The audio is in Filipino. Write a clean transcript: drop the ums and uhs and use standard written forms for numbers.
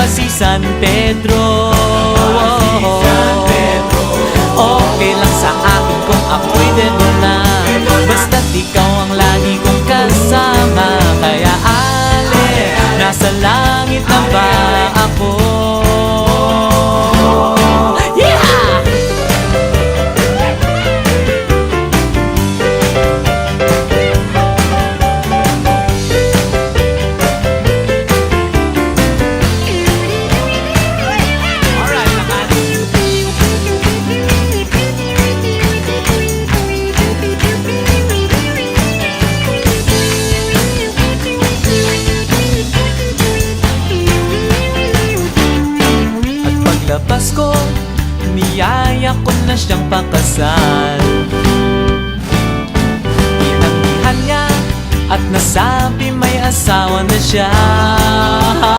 si San Pedro. Okay lang sa akin kung ako'y dedo na, basta't ikaw ang lagi kong kasama. Kaya ale, nasa langit na ba ako? Yeah! Alright, naman. At paglabas ko, niyaya ko na siyang pakasal. Inanggihan niya at nasabi may asawa na siya.